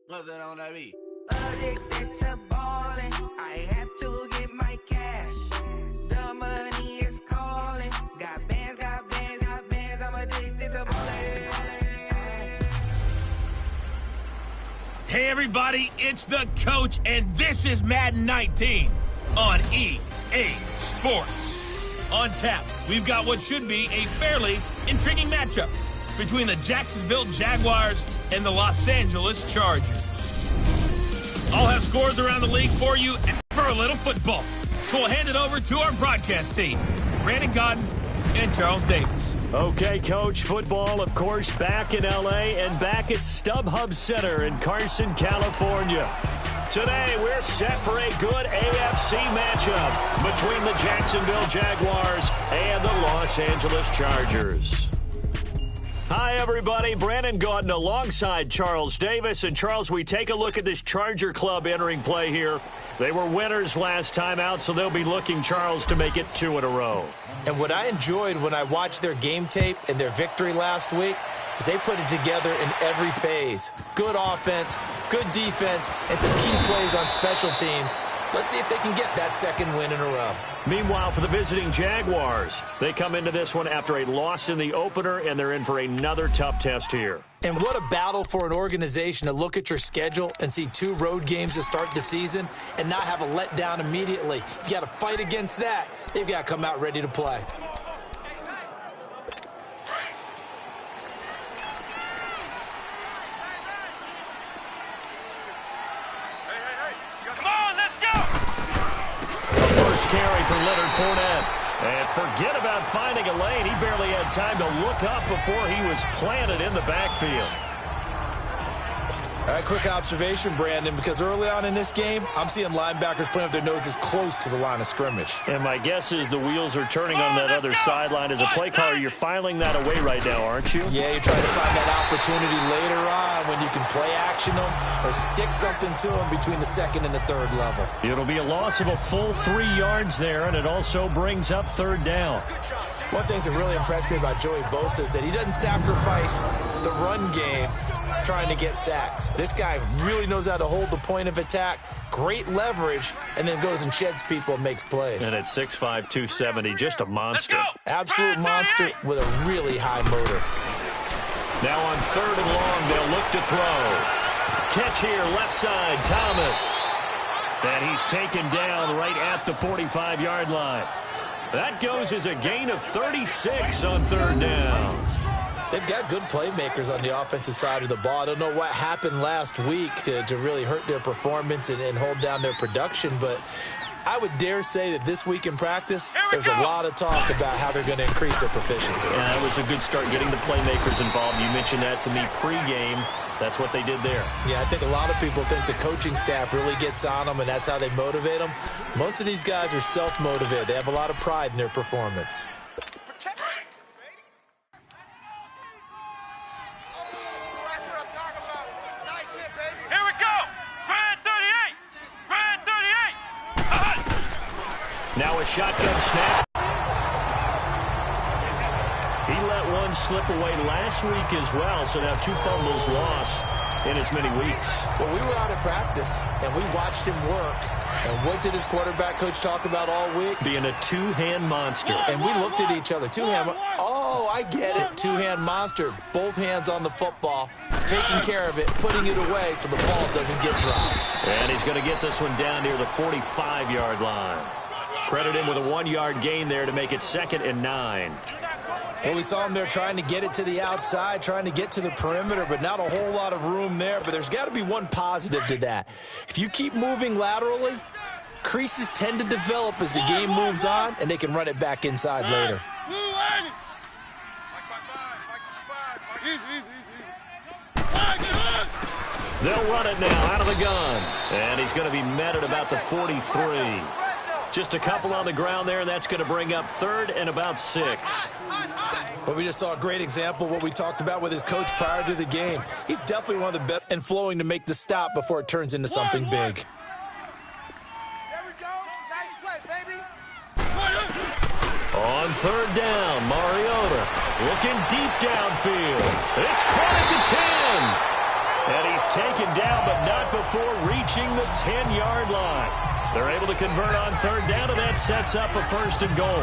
What's that on that beat? Addicted to ballin', I have to get my cash. The money is calling. Got bands, I'm addicted to ballin'. Hey everybody, it's the coach, and this is Madden 19 on EA Sports. On tap, we've got what should be a fairly intriguing matchup between the Jacksonville Jaguars and the Los Angeles Chargers. I'll have scores around the league for you and for a little football. So we'll hand it over to our broadcast team, Brandon Godden and Charles Davis. Okay, Coach, football, of course, back in L.A. and back at StubHub Center in Carson, California. Today, we're set for a good AFC matchup between the Jacksonville Jaguars and the Los Angeles Chargers. Hi, everybody. Brandon Godden alongside Charles Davis. And, Charles, we take a look at this Charger club entering play here. They were winners last time out, so they'll be looking, Charles, to make it 2 in a row. And what I enjoyed when I watched their game tape and their victory last week is they put it together in every phase. Good offense, good defense, and some key plays on special teams. Let's see if they can get that second win in a row. Meanwhile, for the visiting Jaguars, they come into this one after a loss in the opener, and they're in for another tough test here. And what a battle for an organization to look at your schedule and see 2 road games to start the season and not have a letdown immediately. You got to fight against that. They've got to come out ready to play. Carry for Leonard Fournette. And forget about finding a lane. He barely had time to look up before he was planted in the backfield. All right, quick observation, Brandon, because early on in this game, I'm seeing linebackers putting up their noses close to the line of scrimmage. And my guess is the wheels are turning on that other sideline. As a play caller, you're filing that away right now, aren't you? Yeah, you're trying to find that opportunity later on when you can play action them or stick something to them between the second and the third level. It'll be a loss of a full 3 yards there, and it also brings up 3rd down. One thing that really impressed me about Joey Bosa is that he doesn't sacrifice the run game trying to get sacks. This guy really knows how to hold the point of attack, great leverage, and then goes and sheds people and makes plays. And at 6'5", 270, just a monster. Absolute monster with a really high motor. Now on 3rd and long, they'll look to throw. Catch here, left side, Thomas. And he's taken down right at the 45-yard line. That goes as a gain of 36 on 3rd down. They've got good playmakers on the offensive side of the ball. I don't know what happened last week to really hurt their performance and hold down their production, but I would dare say that this week in practice, there's a lot of talk about how they're going to increase their proficiency. Yeah, that was a good start getting the playmakers involved. You mentioned that to me pregame. That's what they did there. Yeah, I think a lot of people think the coaching staff really gets on them, and that's how they motivate them. Most of these guys are self-motivated. They have a lot of pride in their performance. Now a shotgun snap. He let one slip away last week as well, so now 2 fumbles lost in as many weeks. Well, we were out at practice, and we watched him work. And what did his quarterback coach talk about all week? Being a 2-hand monster. And we looked at each other. 2-hand. Oh, I get it. 2-hand monster. Both hands on the football, taking care of it, putting it away so the ball doesn't get dropped. And he's going to get this one down near the 45-yard line. Credit him with a 1-yard gain there to make it 2nd and 9. Well, we saw him there trying to get it to the outside, trying to get to the perimeter, but not a whole lot of room there. But there's got to be one positive to that. If you keep moving laterally, creases tend to develop as the game moves on, and they can run it back inside later. They'll run it now out of the gun. And he's going to be met at about the 43. Just a couple on the ground there, and that's going to bring up 3rd and about 6. Well, we just saw a great example of what we talked about with his coach prior to the game. He's definitely one of the best and flowing to make the stop before it turns into something big. There we go. Nice play, baby. On 3rd down, Mariota looking deep downfield. It's caught at the 10. And he's taken down, but not before reaching the 10-yard line. They're able to convert on third down, and that sets up a 1st and goal.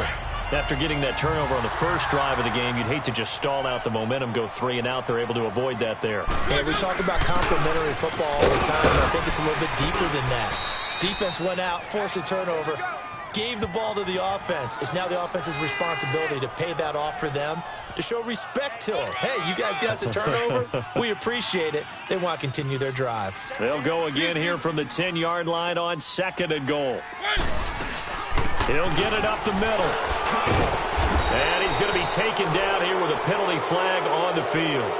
After getting that turnover on the first drive of the game, you'd hate to just stall out the momentum, go 3 and out. They're able to avoid that there. Yeah, we talk about complementary football all the time, and I think it's a little bit deeper than that. Defense went out, forced a turnover, gave the ball to the offense. It's now the offense's responsibility to pay that off for them, to show respect to them. Hey, you guys got a turnover? We appreciate it. They want to continue their drive. They'll go again here from the 10-yard line on 2nd and goal. He'll get it up the middle. And he's going to be taken down here with a penalty flag on the field.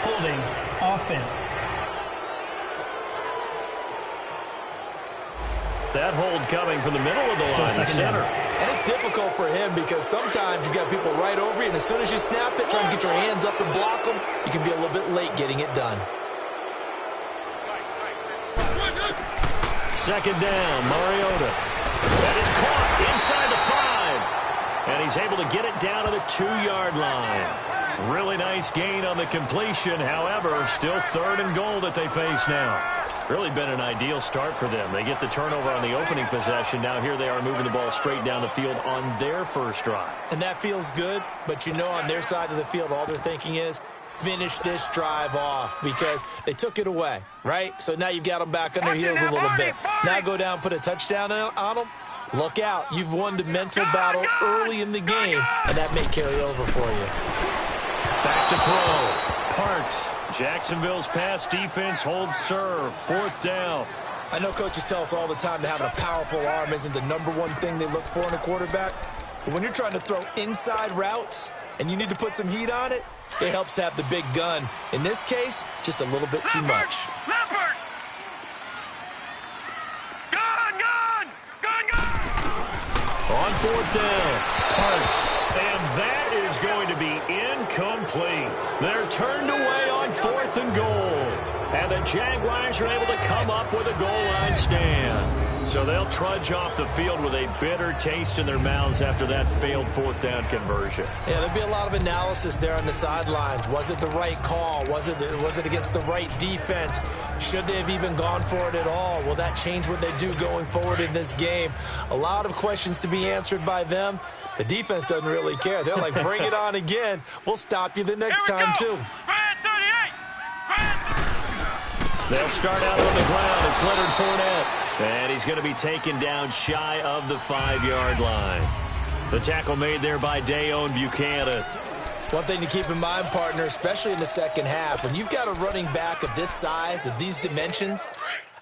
Holding offense. That hold coming from the middle of the line, the center. And it's difficult for him because sometimes you've got people right over you, and as soon as you snap it, trying to get your hands up and block them, you can be a little bit late getting it done. 2nd down, Mariota. That is caught inside the 5. And he's able to get it down to the 2-yard line. Really nice gain on the completion. However, still 3rd and goal that they face now. Really been an ideal start for them. They get the turnover on the opening possession. Now here they are moving the ball straight down the field on their first drive. And that feels good, but you know on their side of the field, all they're thinking is, finish this drive off because they took it away, right? So now you've got them back on their heels a little bit. Now go down, put a touchdown on them. Look out. You've won the mental battle early in the game, and that may carry over for you. Back to throw. Parks. Jacksonville's pass defense holds serve. 4th down. I know coaches tell us all the time that having a powerful arm isn't the #1 thing they look for in a quarterback. But when you're trying to throw inside routes and you need to put some heat on it, it helps have the big gun. In this case, just a little bit too much. On 4th down, Parks. And that is going to be incomplete. They're turned away on 4th and goal. And the Jaguars are able to come up with a goal line stand. So they'll trudge off the field with a bitter taste in their mouths after that failed 4th down conversion. Yeah, there'll be a lot of analysis there on the sidelines. Was it the right call? Was it against the right defense? Should they have even gone for it at all? Will that change what they do going forward in this game? A lot of questions to be answered by them. The defense doesn't really care. They're like, bring it on again. We'll stop you the next time, too. They'll start out on the ground. It's Leonard Fournette. And he's going to be taken down shy of the 5-yard line. The tackle made there by Dayon Buchanan. One thing to keep in mind, partner, especially in the second half, when you've got a running back of this size, of these dimensions,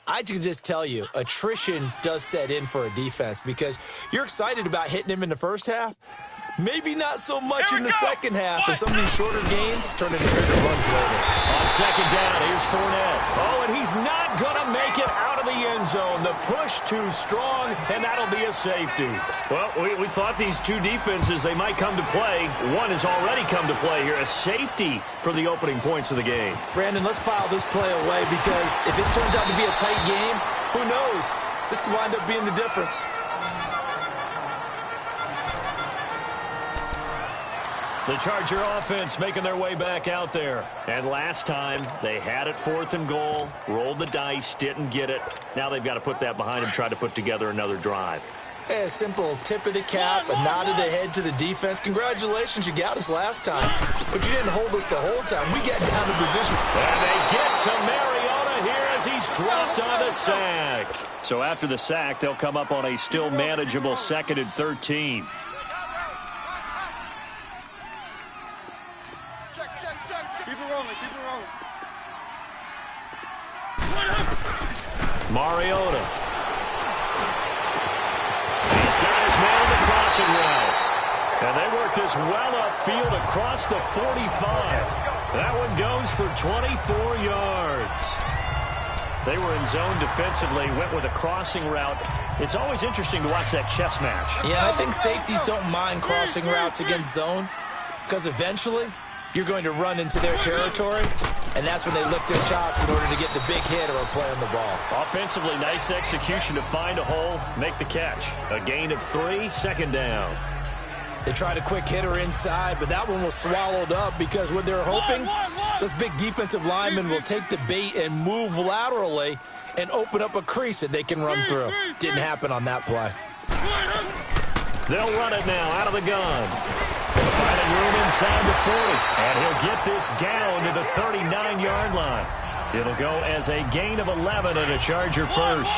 I can just tell you, attrition does set in for a defense because you're excited about hitting him in the first half. Maybe not so much in the second half, and some of these shorter gains turn into bigger runs later. On 2nd down, here's Fournette. Oh, and he's not going to make it out of the end zone. The push too strong, and that'll be a safety. Well, we thought these two defenses, they might come to play. One has already come to play here, a safety for the opening points of the game. Brandon, let's file this play away because if it turns out to be a tight game, who knows? This could wind up being the difference. The Charger offense making their way back out there. And last time, they had it 4th and goal, rolled the dice, didn't get it. Now they've got to put that behind them, try to put together another drive. Hey, a simple tip of the cap, a nod of the head to the defense. Congratulations, you got us last time. But you didn't hold us the whole time. We got down to position. And they get to Mariota here as he's dropped on a sack. So after the sack, they'll come up on a still manageable 2nd and 13. Mariota. He's got his man on the crossing route. And they work this well upfield across the 45. That one goes for 24 yards. They were in zone defensively, went with a crossing route. It's always interesting to watch that chess match. Yeah, I think safeties don't mind crossing routes against zone because eventually you're going to run into their territory, and that's when they lift their chops in order to get the big hit or a play on the ball. Offensively, nice execution to find a hole, make the catch. A gain of 3, 2nd down. They tried a quick hitter inside, but that one was swallowed up because what they're hoping Those big defensive linemen will take the bait and move laterally and open up a crease that they can run through. Didn't happen on that play. They'll run it now out of the gun. Finding room inside the 40. And he'll get this down to the 39-yard line. It'll go as a gain of 11 and a Charger first.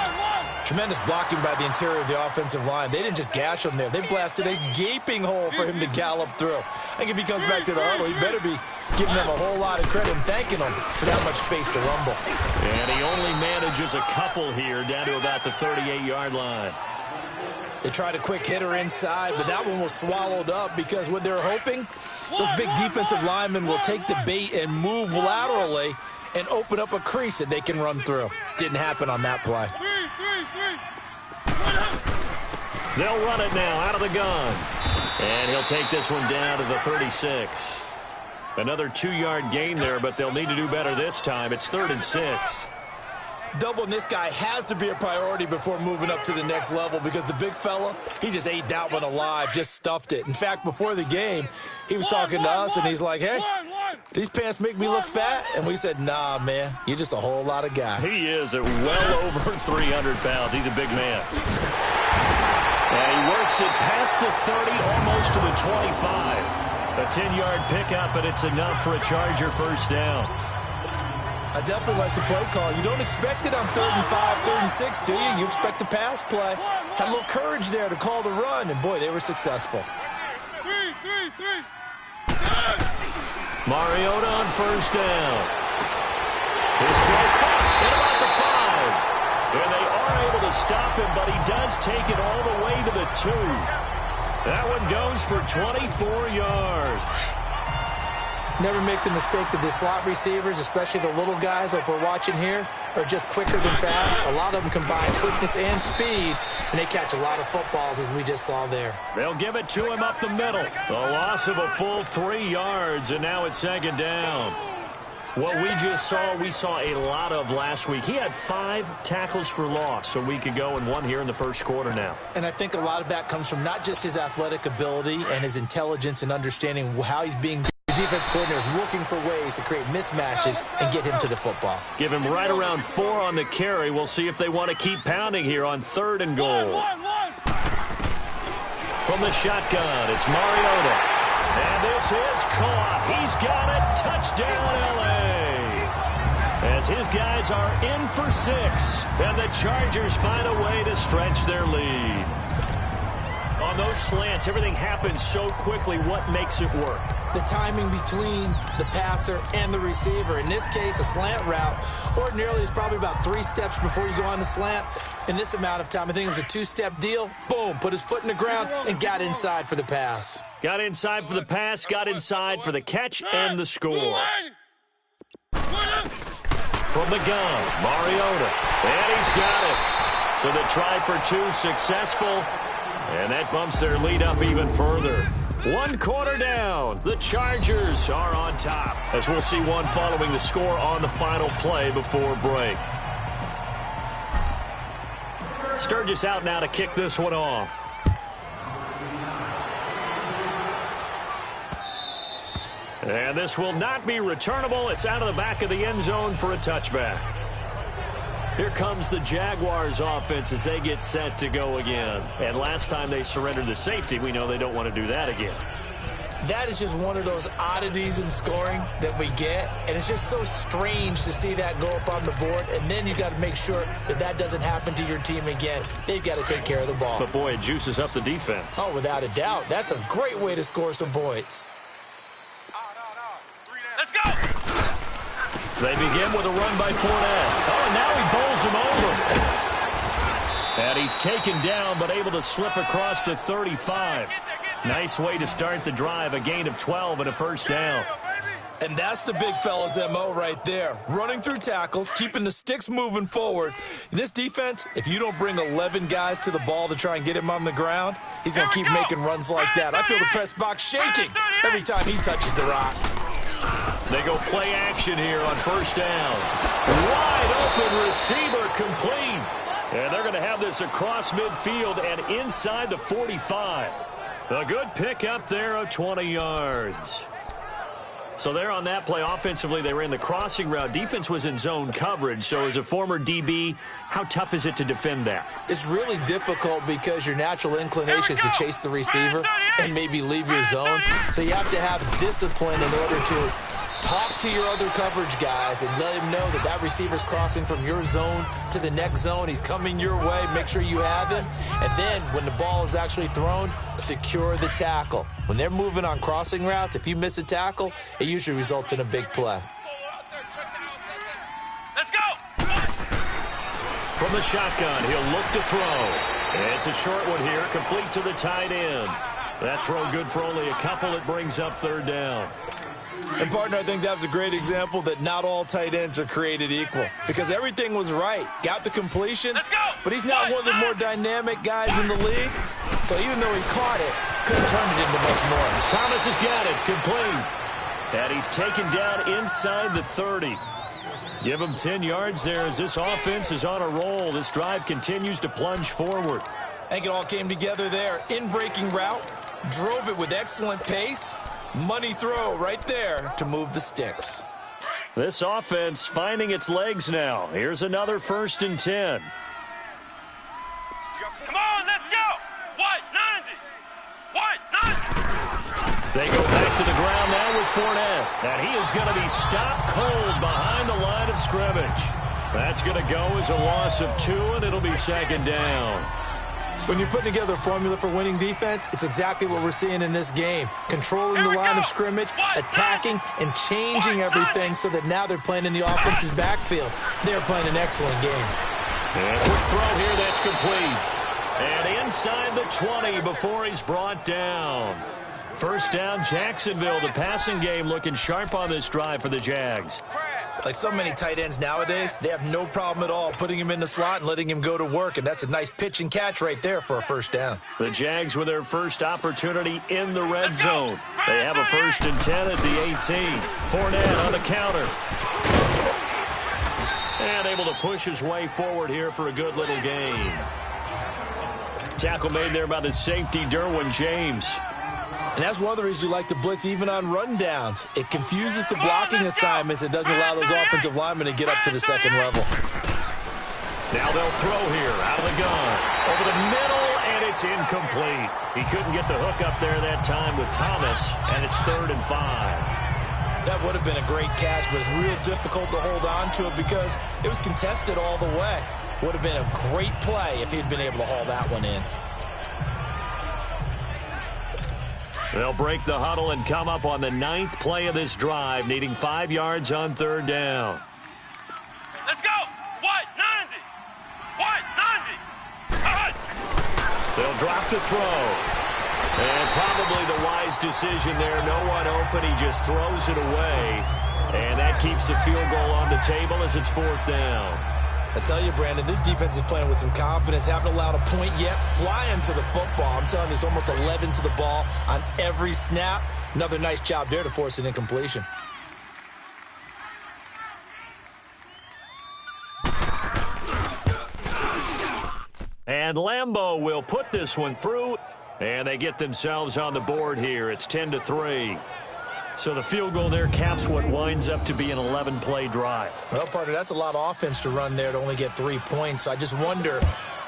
Tremendous blocking by the interior of the offensive line. They didn't just gash him there. They blasted a gaping hole for him to gallop through. I think if he comes back to the huddle, he better be giving them a whole lot of credit and thanking them for that much space to rumble. And he only manages a couple here down to about the 38-yard line. They tried a quick hitter inside, but that one was swallowed up because what they're hoping, those big defensive linemen will take the bait and move laterally and open up a crease that they can run through. Didn't happen on that play. They'll run it now out of the gun. And he'll take this one down to the 36. Another 2-yard gain there, but they'll need to do better this time. It's 3rd and 6. Doubling this guy has to be a priority before moving up to the next level because the big fella, he just ate that one alive, just stuffed it. In fact, before the game, he was talking to us, and he's like, hey, these pants make me look fat? And we said, nah, man, you're just a whole lot of guy. He is at well over 300 pounds. He's a big man. And he works it past the 30, almost to the 25. A 10-yard pickup, and it's enough for a Charger first down. I definitely like the play call. You don't expect it on 3rd and 5, 3rd and 6, do you? You expect a pass play. Had a little courage there to call the run, and boy, they were successful. Mariota on first down. His throw caught at about the 5. And they are able to stop him, but he does take it all the way to the 2. That one goes for 24 yards. Never make the mistake that the slot receivers, especially the little guys like we're watching here, are just quicker than fast. A lot of them combine quickness and speed, and they catch a lot of footballs, as we just saw there. They'll give it to him up the middle. A loss of a full 3 yards, and now it's 2nd down. What we just saw, we saw a lot of last week. He had 5 tackles for loss a week ago and 1 here in the first quarter now. And I think a lot of that comes from not just his athletic ability and his intelligence and understanding how he's being. The defense coordinator is looking for ways to create mismatches and get him to the football. Give him right around 4 on the carry. We'll see if they want to keep pounding here on 3rd and goal. From the shotgun, it's Mariota. And this is caught. He's got it. Touchdown, L.A. As his guys are in for 6. And the Chargers find a way to stretch their lead. On those slants, everything happens so quickly. What makes it work? The timing between the passer and the receiver. In this case, a slant route ordinarily is probably about 3 steps before you go on the slant. In this amount of time, I think it was a 2-step deal. Boom, put his foot in the ground and got inside for the pass. Got inside for the pass, got inside for the catch and the score. From the gun, Mariota. And he's got it. So the try for 2 successful. And that bumps their lead up even further. 1 quarter down. The Chargers are on top. As we'll see one following the score on the final play before break. Sturgis out now to kick this one off. And this will not be returnable. It's out of the back of the end zone for a touchback. Here comes the Jaguars offense as they get set to go again. And last time they surrendered the safety, we know they don't want to do that again. That is just one of those oddities in scoring that we get. And it's just so strange to see that go up on the board. And then you got to make sure that that doesn't happen to your team again. They've got to take care of the ball. But, boy, it juices up the defense. Oh, without a doubt. That's a great way to score some points. Let's go! They begin with a run by Fournette. Oh, and now he bowls him over. And he's taken down, but able to slip across the 35. Nice way to start the drive. A gain of 12 and a first down. And that's the big fella's MO right there. Running through tackles, keeping the sticks moving forward. This defense, if you don't bring 11 guys to the ball to try and get him on the ground, he's going to keep making runs like that. I feel the press box shaking every time he touches the rock. They go play action here on first down. Wide open receiver complete. And they're going to have this across midfield and inside the 45. A good pick up there of 20 yards. So there on that play, offensively, they ran the crossing route. Defense was in zone coverage. So as a former DB, how tough is it to defend that? It's really difficult because your natural inclination is to chase the receiver and maybe leave your zone. So you have to have discipline in order to talk to your other coverage guys and let him know that that receiver's crossing from your zone to the next zone. He's coming your way. Make sure you have him. And then when the ball is actually thrown, secure the tackle. When they're moving on crossing routes, if you miss a tackle, it usually results in a big play. Let's go! From the shotgun, he'll look to throw. It's a short one here, complete to the tight end. That throw good for only a couple. It brings up third down. And, partner, I think that was a great example that not all tight ends are created equal because everything was right. Got the completion, but he's not one of the more dynamic guys in the league. So even though he caught it, couldn't turn it into much more. Thomas has got it, complete. And he's taken down inside the 30. Give him 10 yards there as this offense is on a roll. This drive continues to plunge forward. I think it all came together there. In-breaking route, drove it with excellent pace. Money throw right there to move the sticks. This offense finding its legs now. Here's another 1st and 10. Come on, let's go! What? 90! What? 90! They go back to the ground now with Fournette. And he is going to be stopped cold behind the line of scrimmage. That's going to go as a loss of 2, and it'll be 2nd down. When you're putting together a formula for winning defense, it's exactly what we're seeing in this game. Controlling the line of scrimmage, attacking, and changing everything so that now they're playing in the offense's backfield. They're playing an excellent game. And a quick throw here, that's complete. And inside the 20 before he's brought down. 1st down, Jacksonville. The passing game looking sharp on this drive for the Jags. Like so many tight ends nowadays, they have no problem at all putting him in the slot and letting him go to work, and that's a nice pitch and catch right there for a 1st down. The Jags with their first opportunity in the red zone. They have a 1st and 10 at the 18. Fournette on the counter. And able to push his way forward here for a good little gain. Tackle made there by the safety, Derwin James. And that's one of the reasons we like to blitz even on rundowns. It confuses the blocking assignments. It doesn't allow those offensive linemen to get up to the 2nd level. Now they'll throw here out of the gun. Over the middle, and it's incomplete. He couldn't get the hook up there that time with Thomas, and it's 3rd and 5. That would have been a great catch, but it's real difficult to hold on to it because it was contested all the way. Would have been a great play if he'd been able to haul that one in. They'll break the huddle and come up on the 9th play of this drive, needing 5 yards on 3rd down. Let's go! What? 90! What? 90! All right! They'll drop to throw. And probably the wise decision there. No one open. He just throws it away. And that keeps the field goal on the table as it's 4th down. I tell you, Brandon, this defense is playing with some confidence. Haven't allowed a point yet. Flying to the football. I'm telling you, it's almost 11 to the ball on every snap. Another nice job there to force an incompletion. And Lambeau will put this one through. And they get themselves on the board here. It's 10-3. So the field goal there caps what winds up to be an 11-play drive. Well, partner, that's a lot of offense to run there to only get 3 points. So I just wonder,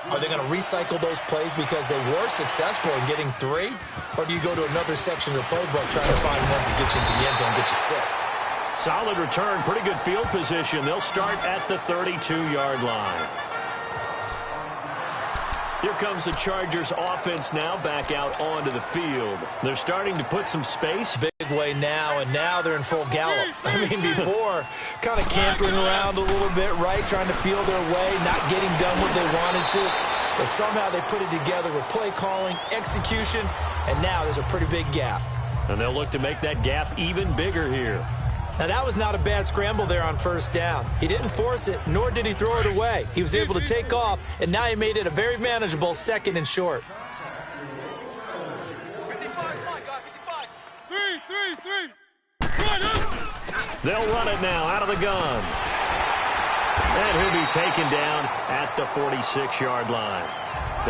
are they going to recycle those plays because they were successful in getting 3? Or do you go to another section of the playbook trying to find ones that get you into the end zone, get you 6? Solid return, pretty good field position. They'll start at the 32-yard line. Here comes the Chargers offense now back out onto the field. They're starting to put some space. Big way now, and now they're in full gallop. I mean, before, kind of cantering around a little bit, right, trying to feel their way, not getting done what they wanted to. But somehow they put it together with play calling, execution, and now there's a pretty big gap. And they'll look to make that gap even bigger here. Now, that was not a bad scramble there on 1st down. He didn't force it, nor did he throw it away. He was able to take off, and now he made it a very manageable 2nd and short. 55, come on, guys, 55. 3. They'll run it now out of the gun. And he'll be taken down at the 46-yard line.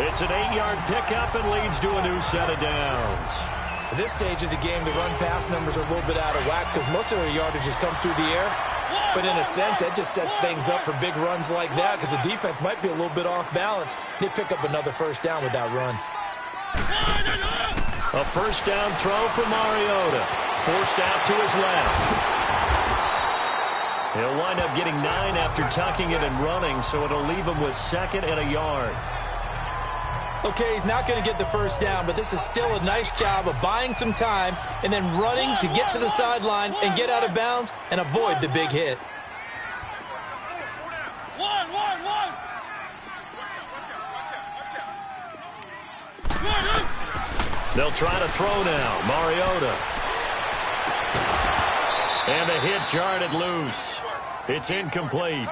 It's an 8-yard pickup and leads to a new set of downs. At this stage of the game, the run-pass numbers are a little bit out of whack because most of their yardage has come through the air. But in a sense, that just sets things up for big runs like that because the defense might be a little bit off balance. They pick up another first down with that run. A first down throw for Mariota. Forced out to his left. He'll wind up getting 9 after tucking it and running, so it'll leave him with 2nd and a yard. Okay, he's not going to get the first down, but this is still a nice job of buying some time and then running to get to the sideline and get out of bounds and avoid the big hit. They'll try to throw now. Mariota. And the hit jarred it loose. It's incomplete.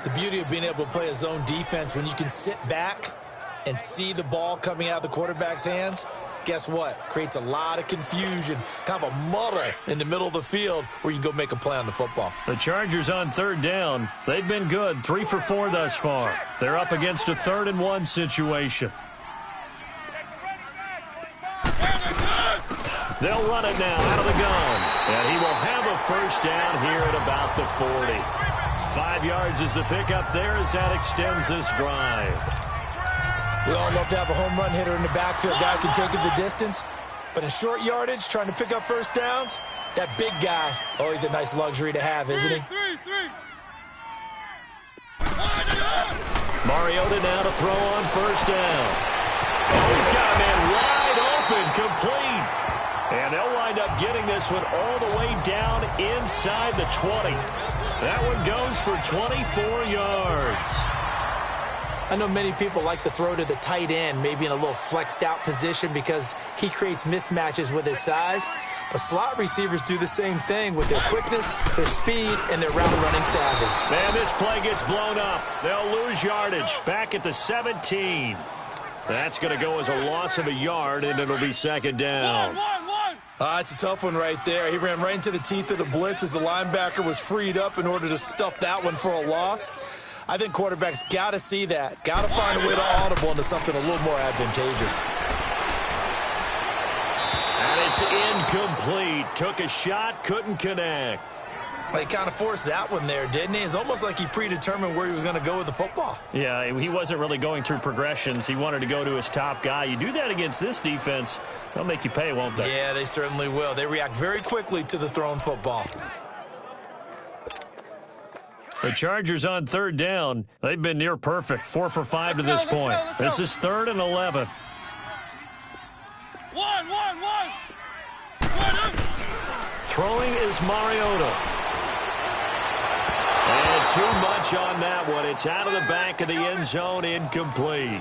The beauty of being able to play a zone defense when you can sit back and see the ball coming out of the quarterback's hands, guess what? Creates a lot of confusion, kind of a muddle in the middle of the field where you can go make a play on the football. The Chargers on 3rd down. They've been good, 3 for 4 thus far. They're up against a 3rd and 1 situation. They'll run it now out of the gun. And he will have a first down here at about the 40. 5 yards is the pickup there as that extends this drive. We all love to have a home run hitter in the backfield. Guy can take it the distance. But in short yardage, trying to pick up first downs, that big guy, always a nice luxury to have, isn't he? Mariota now to throw on first down. Oh, he's got a man wide open, complete. And they'll wind up getting this one all the way down inside the 20. That one goes for 24 yards. I know many people like to throw to the tight end, maybe in a little flexed out position because he creates mismatches with his size. But slot receivers do the same thing with their quickness, their speed, and their route running savvy. Man, this play gets blown up. They'll lose yardage back at the 17. That's going to go as a loss of a yard, and it'll be 2nd down. It's a tough one right there. He ran right into the teeth of the blitz as the linebacker was freed up in order to stuff that one for a loss. I think quarterbacks got to see that. Got to find a way to audible into something a little more advantageous. And it's incomplete. Took a shot, couldn't connect. He kind of forced that one there, didn't he? It's almost like he predetermined where he was going to go with the football. Yeah, he wasn't really going through progressions. He wanted to go to his top guy. You do that against this defense, they'll make you pay, won't they? Yeah, they certainly will. They react very quickly to the thrown football. The Chargers on 3rd down. They've been near perfect, 4 for 5 to this point. This is 3rd and 11. Throwing is Mariota. And too much on that one. It's out of the back of the end zone, incomplete.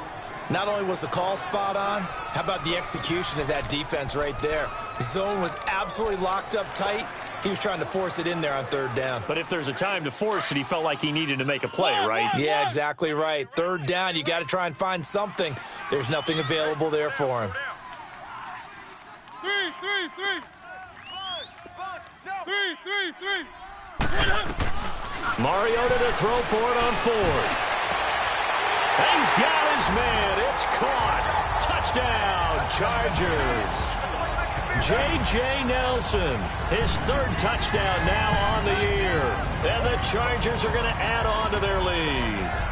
Not only was the call spot on, how about the execution of that defense right there? The zone was absolutely locked up tight. He was trying to force it in there on 3rd down. But if there's a time to force it, he felt like he needed to make a play, right? Yeah, exactly right. 3rd down, you got to try and find something. There's nothing available there for him. 3. Mariota to throw for it on 4th. He's got his man. It's caught. Touchdown, Chargers. J.J. Nelson, his 3rd touchdown now on the year. And the Chargers are going to add on to their lead.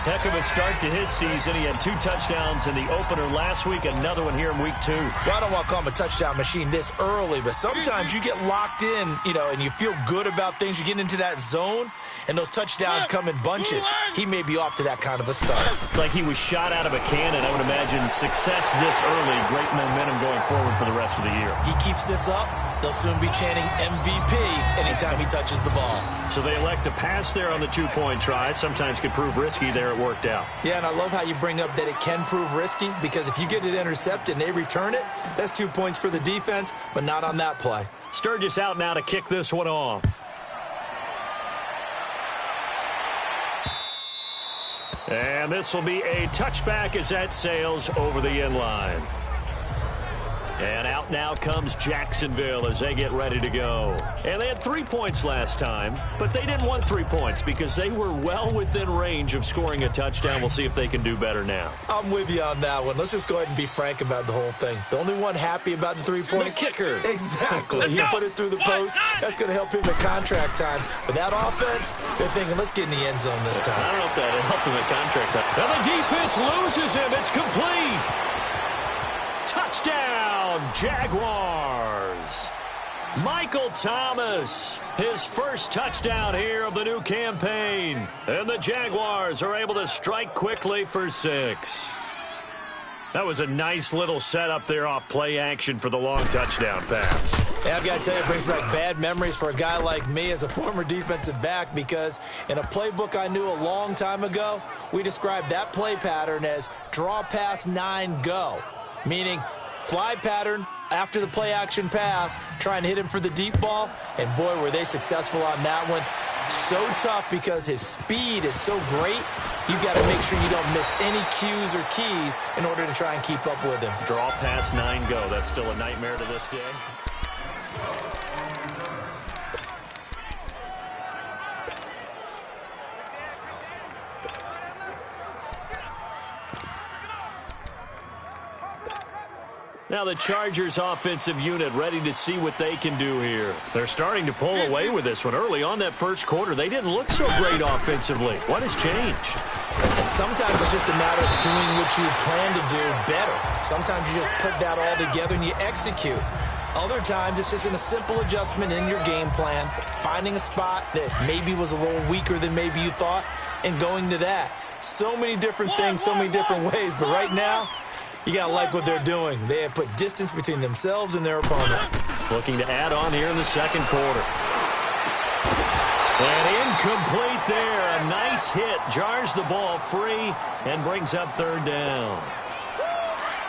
Heck of a start to his season. He had 2 touchdowns in the opener last week, another one here in week 2. Well, I don't want to call him a touchdown machine this early, but sometimes you get locked in, and you feel good about things. You get into that zone, and those touchdowns come in bunches. He may be off to that kind of a start. Like he was shot out of a cannon. I would imagine success this early, great momentum going forward for the rest of the year. He keeps this up, they'll soon be chanting MVP anytime he touches the ball. So they elect to pass there on the 2-point try. Sometimes could prove risky. There it worked out. Yeah, and I love how you bring up that it can prove risky, because if you get it intercepted and they return it, that's 2 points for the defense, but not on that play. Sturgis out now to kick this one off. And this will be a touchback as that sails over the end line. And out now comes Jacksonville as they get ready to go. And they had 3 points last time, but they didn't want 3 points because they were well within range of scoring a touchdown. We'll see if they can do better now. I'm with you on that one. Let's just go ahead and be frank about the whole thing. The only one happy about the 3-point The kicker. Exactly. He put it through the post. That's going to help him at contract time. But that offense, they're thinking, let's get in the end zone this time. I don't know if that helped him at contract time. Now the defense loses him. It's complete. Touchdown, Jaguars. Michael Thomas, his first touchdown here of the new campaign. And the Jaguars are able to strike quickly for 6. That was a nice little setup there off play action for the long touchdown pass. Yeah, I've got to tell you, it brings back bad memories for a guy like me as a former defensive back because in a playbook I knew a long time ago, we described that play pattern as draw pass 9 go, meaning fly pattern after the play action pass, trying to hit him for the deep ball, and boy, were they successful on that one. So tough because his speed is so great, you've got to make sure you don't miss any cues or keys in order to try and keep up with him. Draw pass 9 go. That's still a nightmare to this day. Now the Chargers offensive unit ready to see what they can do here. They're starting to pull away with this one. Early on that first quarter, they didn't look so great offensively. What has changed? Sometimes it's just a matter of doing what you plan to do better. Sometimes you just put that all together and you execute. Other times it's just in a simple adjustment in your game plan, finding a spot that maybe was a little weaker than maybe you thought, and going to that. So many different things, so many different ways, but right now, you got to like what they're doing. They have put distance between themselves and their opponent. Looking to add on here in the second quarter. And incomplete there. A nice hit. Jars the ball free and brings up third down.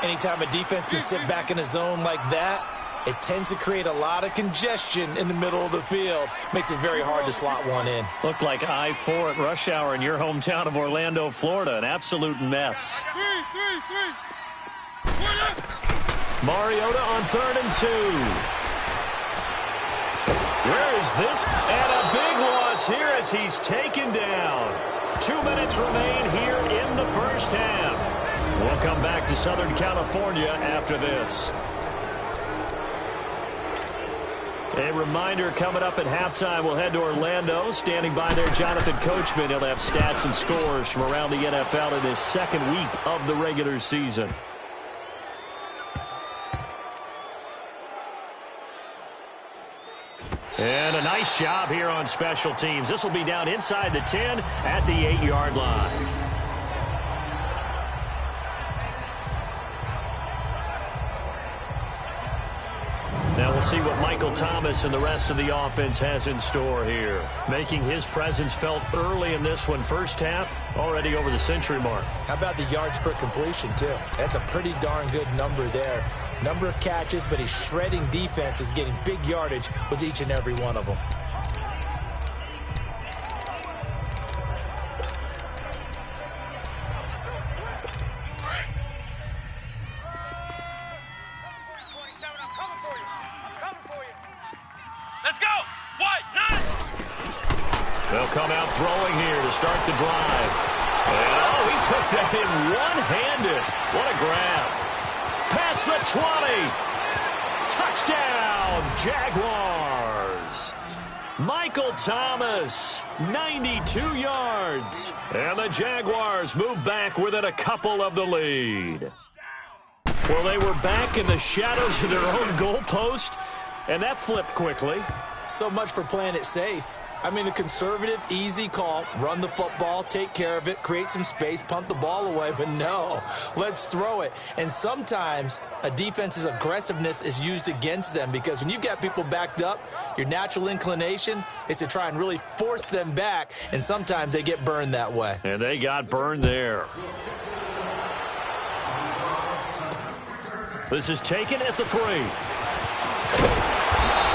Anytime a defense can sit back in a zone like that, it tends to create a lot of congestion in the middle of the field. Makes it very hard to slot one in. Looked like I-4 at rush hour in your hometown of Orlando, Florida. An absolute mess. Mariota on 3rd and 2. Where is this? And a big loss here as he's taken down. 2 minutes remain here in the first half. We'll come back to Southern California after this. A reminder coming up at halftime, we'll head to Orlando. Standing by there, Jonathan Coachman. He'll have stats and scores from around the NFL in his second week of the regular season. And a nice job here on special teams. This will be down inside the 10 at the 8-yard line. Now we'll see what Michael Thomas and the rest of the offense has in store here. Making his presence felt early in this one. First half, already over the century mark. How about the yards per completion, too? That's a pretty darn good number there. Number of catches, but he's shredding defense, is getting big yardage with each and every one of them. Let's go. What? 9. They'll come out throwing here to start the drive. And, oh, he took that in one-handed. What a grab. Past the 20. Touchdown, Jaguars. Michael Thomas, 92 yards. And the Jaguars move back within a couple of the lead. Well, they were back in the shadows of their own goalpost, and that flipped quickly. So much for playing it safe. I mean, the conservative, easy call, run the football, take care of it, create some space, punt the ball away, but no, let's throw it. And sometimes a defense's aggressiveness is used against them because when you've got people backed up, your natural inclination is to try and really force them back, and sometimes they get burned that way. And they got burned there. This is taken at the 3.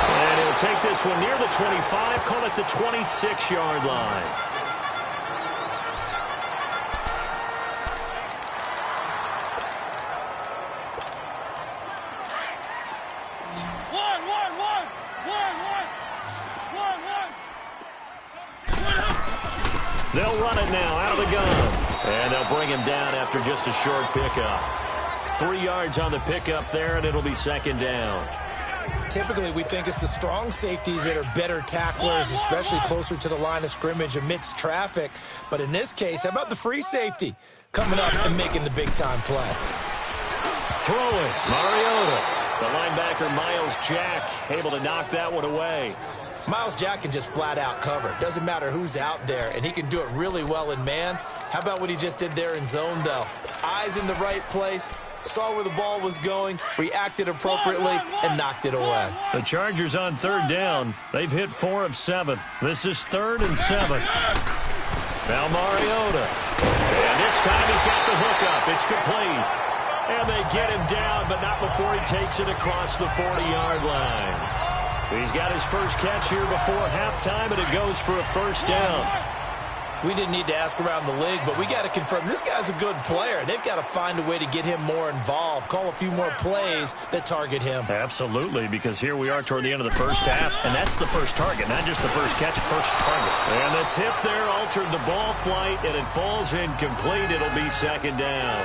And he'll take this one near the 25, call it the 26-yard line. They'll run it now out of the gun. And they'll bring him down after just a short pickup. 3 yards on the pickup there, and it'll be second down. Typically, we think it's the strong safeties that are better tacklers, especially closer to the line of scrimmage amidst traffic. But in this case, how about the free safety coming up and making the big-time play? Throwing, Mariota. The linebacker, Miles Jack, able to knock that one away. Miles Jack can just flat-out cover. Doesn't matter who's out there, and he can do it really well in man. How about what he just did there in zone, though? Eyes in the right place, saw where the ball was going, reacted appropriately, and knocked it away. The Chargers on third down. They've hit 4 of 7. This is 3rd and 7. Now Mariota. And this time he's got the hook up. It's complete. And they get him down, but not before he takes it across the 40-yard line. He's got his first catch here before halftime, and it goes for a first down. We didn't need to ask around the league, but we got to confirm this guy's a good player. They've got to find a way to get him more involved, call a few more plays that target him. Absolutely, because here we are toward the end of the first half, and that's the first target, not just the first catch, first target. And the tip there altered the ball flight, and it falls incomplete. It'll be second down.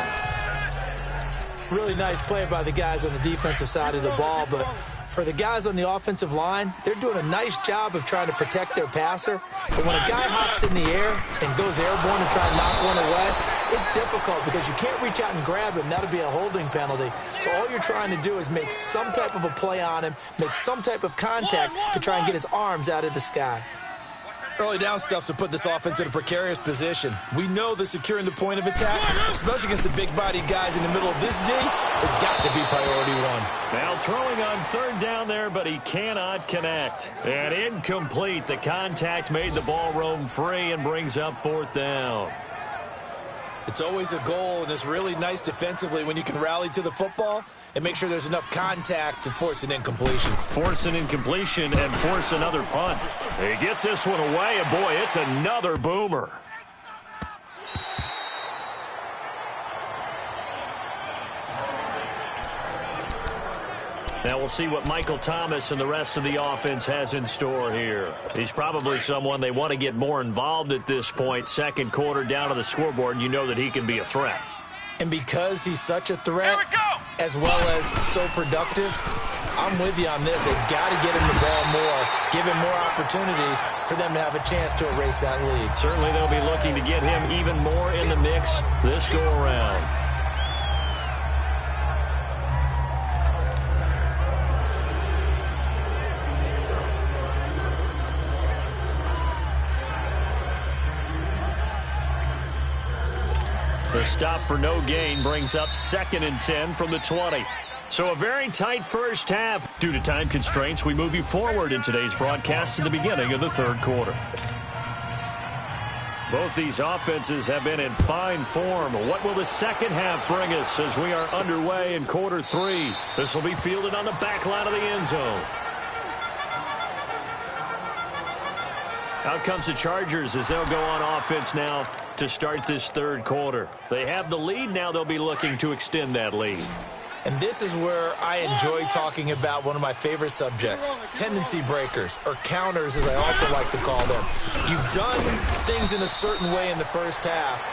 Really nice play by the guys on the defensive side of the ball, but for the guys on the offensive line, they're doing a nice job of trying to protect their passer. But when a guy hops in the air and goes airborne and try to knock one away, it's difficult because you can't reach out and grab him. That'll be a holding penalty. So all you're trying to do is make some type of a play on him, make some type of contact to try and get his arms out of the sky. Early down stuffs to put this offense in a precarious position. We know that securing the point of attack, especially against the big-bodied guys in the middle of this D, has got to be priority one. Now throwing on third down there, but he cannot connect. And incomplete. The contact made the ball roam free and brings up fourth down. It's always a goal, and it's really nice defensively when you can rally to the football and make sure there's enough contact to force an incompletion. Force an incompletion and force another punt. He gets this one away, and boy, it's another boomer. Now we'll see what Michael Thomas and the rest of the offense has in store here. He's probably someone they want to get more involved at this point. Second quarter down to the scoreboard, and you know that he can be a threat. And because he's such a threat, as well as so productive, I'm with you on this. They've got to get him the ball more, give him more opportunities for them to have a chance to erase that lead. Certainly they'll be looking to get him even more in the mix this go-around. The stop for no gain brings up 2nd and 10 from the 20. So a very tight first half. Due to time constraints, we move you forward in today's broadcast to the beginning of the third quarter. Both these offenses have been in fine form. What will the second half bring us as we are underway in quarter 3? This will be fielded on the back line of the end zone. Out comes the Chargers as they'll go on offense now to start this third quarter. They have the lead. Now they'll be looking to extend that lead. And this is where I enjoy talking about one of my favorite subjects, tendency breakers, or counters as I also like to call them. You've done things in a certain way in the first half,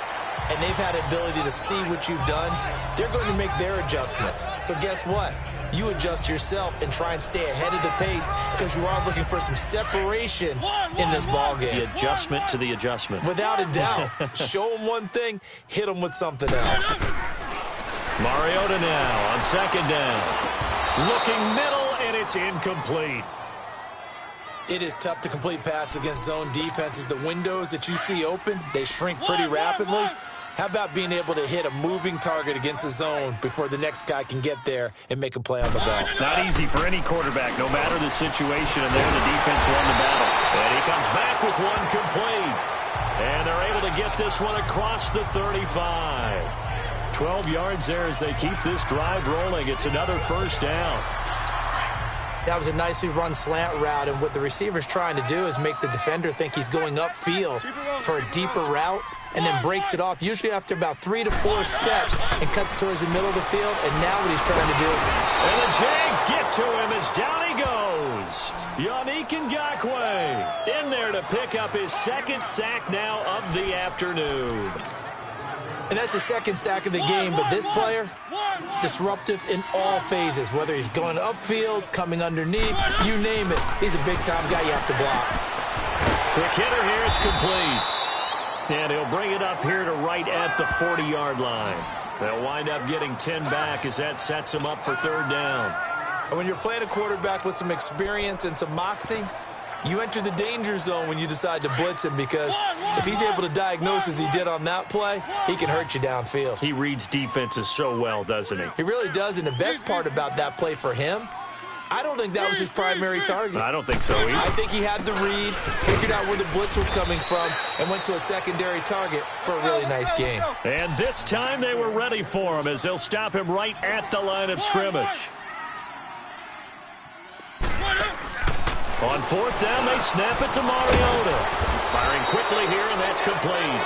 and they've had the ability to see what you've done. They're going to make their adjustments. So guess what? You adjust yourself and try and stay ahead of the pace because you are looking for some separation in this ballgame. The adjustment to the adjustment. Without a doubt. Show them one thing, hit them with something else. Mariota now on second down. Looking middle, and it's incomplete. It is tough to complete passes against zone defenses. The windows that you see open, they shrink pretty rapidly. How about being able to hit a moving target against a zone before the next guy can get there and make a play on the ball? Not easy for any quarterback, no matter the situation, and there the defense won the battle. And he comes back with one complete. And they're able to get this one across the 35. 12 yards there as they keep this drive rolling. It's another first down. That was a nicely run slant route, and what the receiver's trying to do is make the defender think he's going upfield for a deeper route and then breaks it off, usually after about 3 to 4 steps, and cuts towards the middle of the field, and now what he's trying to do. And the Jags get to him as down he goes. Yannick Ngakoue in there to pick up his second sack now of the afternoon. And that's the second sack of the game, but this player, disruptive in all phases, whether he's going upfield, coming underneath, you name it. He's a big-time guy you have to block. Quick hitter here, it's complete. And he'll bring it up here to right at the 40-yard line. They'll wind up getting 10 back as that sets him up for third down. And when you're playing a quarterback with some experience and some moxie, you enter the danger zone when you decide to blitz him, because if he's able to diagnose as he did on that play, he can hurt you downfield. He reads defenses so well, doesn't he? He really does, and the best part about that play for him, I don't think that was his primary target. I don't think so either. I think he had the read, figured out where the blitz was coming from, and went to a secondary target for a really nice game. And this time they were ready for him as they'll stop him right at the line of scrimmage. On fourth down, they snap it to Mariota. Firing quickly here, and that's complete.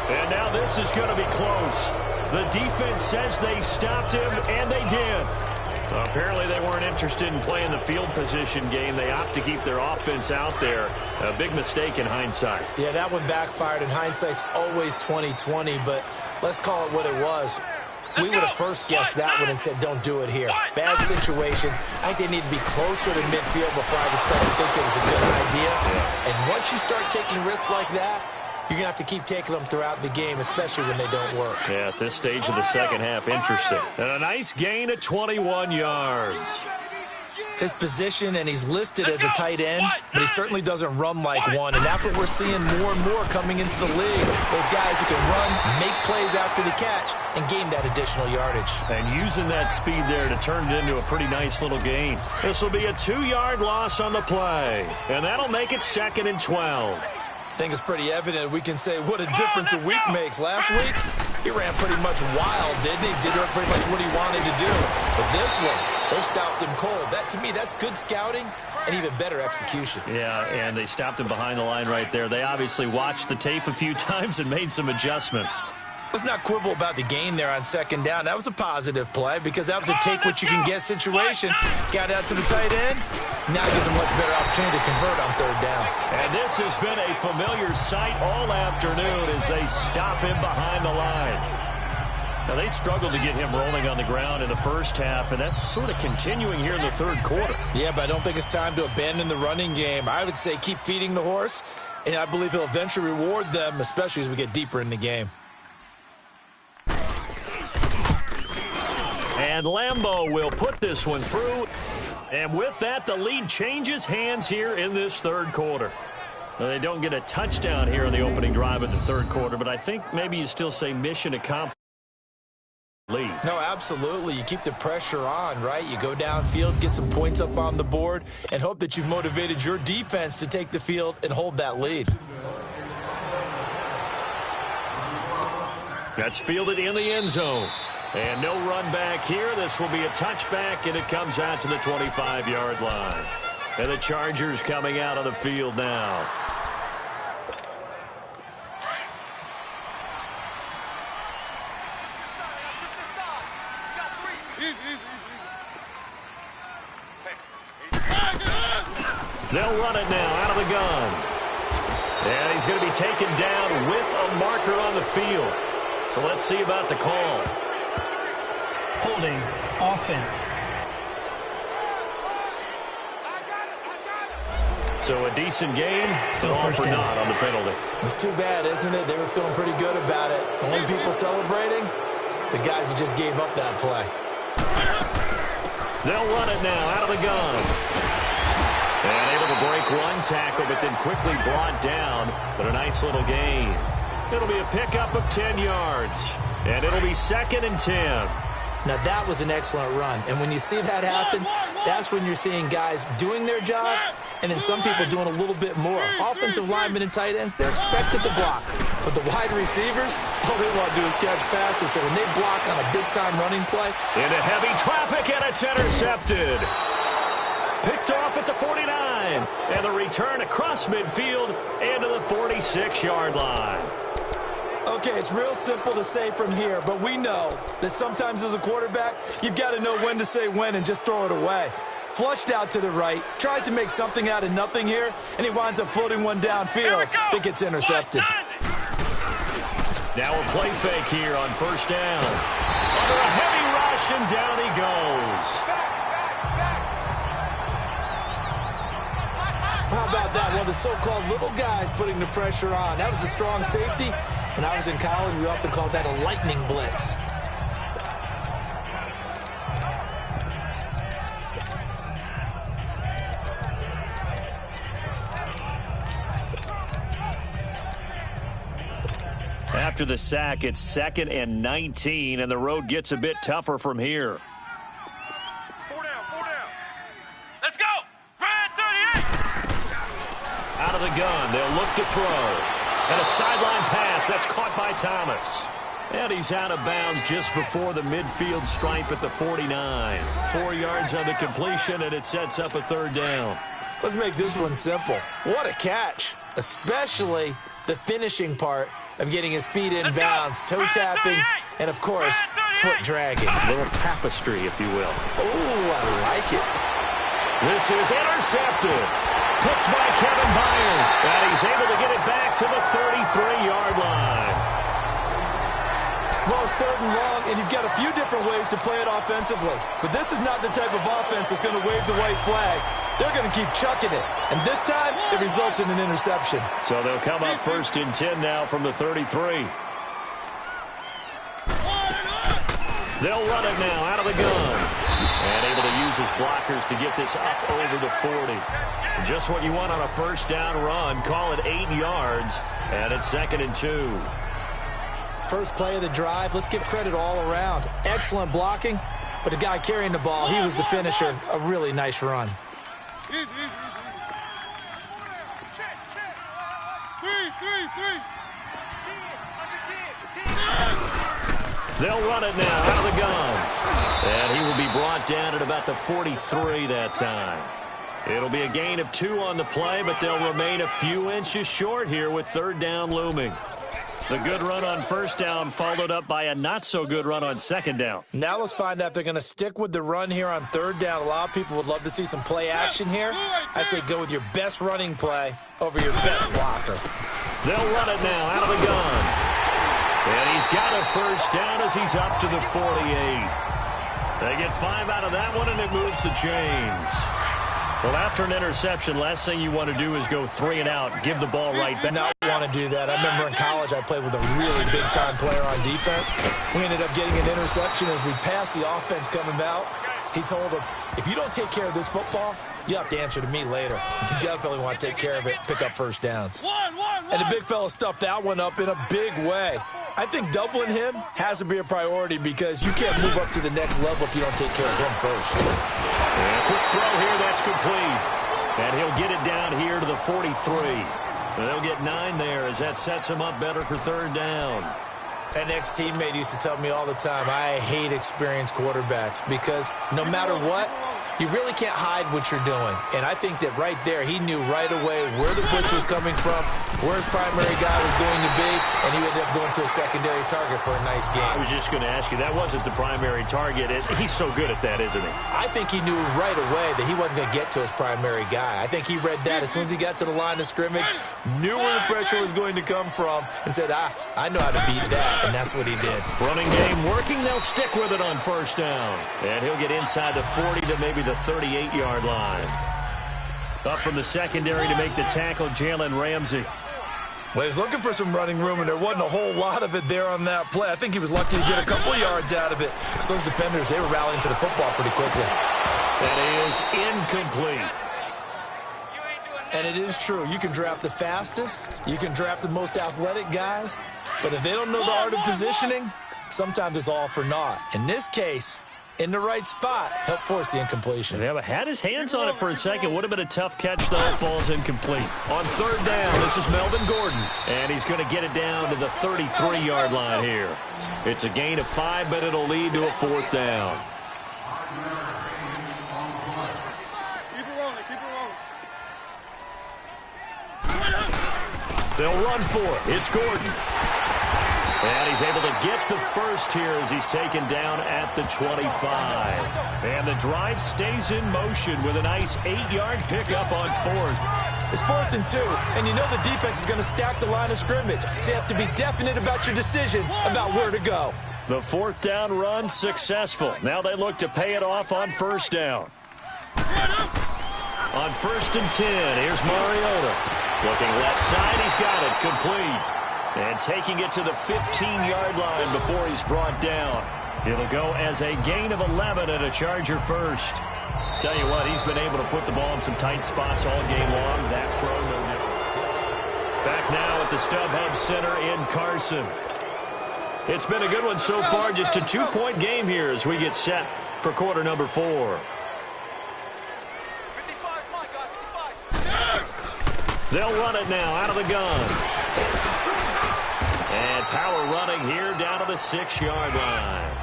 And now this is going to be close. The defense says they stopped him, and they did. Apparently they weren't interested in playing the field position game. They opt to keep their offense out there. A big mistake in hindsight. Yeah, that one backfired, and hindsight's always 20/20, but let's call it what it was. We would have first guessed that one and said, don't do it here. Bad situation. I think they need to be closer to midfield before I would start to think it was a good idea. And once you start taking risks like that, you're going to have to keep taking them throughout the game, especially when they don't work. Yeah, at this stage of the second half, interesting. And a nice gain of 21 yards. His position, and he's listed as a tight end, but he certainly doesn't run like one, and that's what we're seeing more and more coming into the league. Those guys who can run, make plays after the catch, and gain that additional yardage. And using that speed there to turn it into a pretty nice little gain. This will be a 2-yard loss on the play, and that'll make it 2nd and 12. I think it's pretty evident. We can say what a difference a week makes. Last week, he ran pretty much wild, didn't he? Did pretty much what he wanted to do. But this one, they stopped him cold. That, to me, that's good scouting and even better execution. Yeah, and they stopped him behind the line right there. They obviously watched the tape a few times and made some adjustments. Let's not quibble about the gain there on second down. That was a positive play because that was a take-what-you-can-get situation. Got out to the tight end. Now gives him a much better opportunity to convert on third down. And this has been a familiar sight all afternoon as they stop him behind the line. Now, they struggled to get him rolling on the ground in the first half, and that's sort of continuing here in the third quarter. Yeah, but I don't think it's time to abandon the running game. I would say keep feeding the horse, and I believe he'll eventually reward them, especially as we get deeper in the game. And Lambeau will put this one through. And with that, the lead changes hands here in this third quarter. Now, they don't get a touchdown here in the opening drive of the third quarter, but I think maybe you still say mission accomplished. Lead. No, absolutely. You keep the pressure on, right? You go downfield, get some points up on the board, and hope that you've motivated your defense to take the field and hold that lead. That's fielded in the end zone. And no run back here. This will be a touchback, and it comes out to the 25-yard line. And the Chargers coming out on the field now. They'll run it now out of the gun. And he's going to be taken down with a marker on the field. So let's see about the call. Holding offense. So a decent game, still all for naught on the penalty. It's too bad, isn't it? They were feeling pretty good about it. The only people celebrating, the guys who just gave up that play. They'll run it now out of the gun. And able to break one tackle, but then quickly brought down. But a nice little gain. It'll be a pickup of 10 yards. And it'll be 2nd and 10. Now, that was an excellent run. And when you see that happen, that's when you're seeing guys doing their job and then some people doing a little bit more. Offensive linemen and tight ends, they're expected to block. But the wide receivers, all they want to do is catch passes. So when they block on a big-time running play. Into heavy traffic, and it's intercepted. Picked off at the 49. And the return across midfield into the 46-yard line. Okay, it's real simple to say from here, but we know that sometimes as a quarterback, you've got to know when to say when and just throw it away. Flushed out to the right. Tries to make something out of nothing here, and he winds up floating one downfield. I think it's intercepted. Now a play fake here on first down. Under a heavy rush, and down he goes. How about that? One of the so-called little guys putting the pressure on. That was the strong safety. When I was in college, we often called that a lightning blitz. After the sack, it's 2nd and 19, and the road gets a bit tougher from here. 4 down, 4 down. Let's go. Red 38. Out of the gun, they'll look to throw. And a sideline pass that's caught by Thomas. And he's out of bounds just before the midfield stripe at the 49. 4 yards on the completion, and it sets up a 3rd down. Let's make this one simple. What a catch, especially the finishing part of getting his feet in bounds, toe tapping, and of course, foot dragging. A little tapestry, if you will. Oh, I like it. This is intercepted. Picked by Kevin Byard. And he's able to get it back to the 33-yard line. Well, it's 3rd and long, and you've got a few different ways to play it offensively. But this is not the type of offense that's going to wave the white flag. They're going to keep chucking it. And this time, it results in an interception. So they'll come up 1st and 10 now from the 33. They'll run it now out of the gun. And able to use his blockers to get this up over the 40. Just what you want on a 1st down run. Call it 8 yards. And it's 2nd and 2. First play of the drive. Let's give credit all around. Excellent blocking. But the guy carrying the ball, he was the finisher. A really nice run. They'll run it now out of the gun. And he will be brought down at about the 43 that time. It'll be a gain of 2 on the play, but they'll remain a few inches short here with 3rd down looming. The good run on 1st down followed up by a not-so-good run on 2nd down. Now let's find out if they're going to stick with the run here on 3rd down. A lot of people would love to see some play action here. I say go with your best running play over your best blocker. They'll run it now out of the gun. And he's got a 1st down as he's up to the 48. They get 5 out of that one, and it moves the chains. Well, after an interception, last thing you want to do is go 3 and out, give the ball right back. Not want to do that. I remember in college I played with a really big-time player on defense. We ended up getting an interception as we passed the offense coming out. He told him, if you don't take care of this football, you have to answer to me later. You definitely want to take care of it, pick up 1st downs. And the big fella stuffed that one up in a big way. I think doubling him has to be a priority because you can't move up to the next level if you don't take care of him first. And a quick throw here, that's complete. And he'll get it down here to the 43. They'll get 9 there as that sets him up better for 3rd down. An ex-teammate used to tell me all the time, I hate experienced quarterbacks because no matter what, you really can't hide what you're doing. And I think that right there, he knew right away where the blitz was coming from, where his primary guy was going to be, and he ended up going to a secondary target for a nice game. I was just going to ask you, that wasn't the primary target. He's so good at that, isn't he? I think he knew right away that he wasn't going to get to his primary guy. I think he read that as soon as he got to the line of scrimmage, knew where the pressure was going to come from, and said, I know how to beat that, and that's what he did. Running game working. They'll stick with it on 1st down. And he'll get inside the 40 to maybe the 38-yard line. Up from the secondary to make the tackle, Jalen Ramsey. Well, he was looking for some running room, and there wasn't a whole lot of it there on that play. I think he was lucky to get a couple yards out of it. So those defenders, they were rallying to the football pretty quickly. That is incomplete. And it is true. You can draft the fastest. You can draft the most athletic guys. But if they don't know the art of positioning, sometimes it's all for naught. In this case, in the right spot, helped force the incompletion. Yeah, but had his hands on it for a second. Would have been a tough catch, though. Falls incomplete. On 3rd down, this is Melvin Gordon. And he's going to get it down to the 33-yard line here. It's a gain of 5, but it'll lead to a 4th down. They'll run for it. It's Gordon. And he's able to get the first here as he's taken down at the 25. And the drive stays in motion with a nice 8-yard pickup on fourth. It's 4th and 2, and you know the defense is going to stack the line of scrimmage, so you have to be definite about your decision about where to go. The fourth down run successful. Now they look to pay it off on first down. On 1st and 10, here's Mariota. Looking left side, he's got it, complete. And taking it to the 15-yard line before he's brought down. It'll go as a gain of 11 and a Charger first. Tell you what, he's been able to put the ball in some tight spots all game long. That throw, no different. Back now at the StubHub Center in Carson. It's been a good one so far, just a 2-point game here as we get set for quarter number 4. They'll run it now out of the gun. And power running here down to the 6-yard line.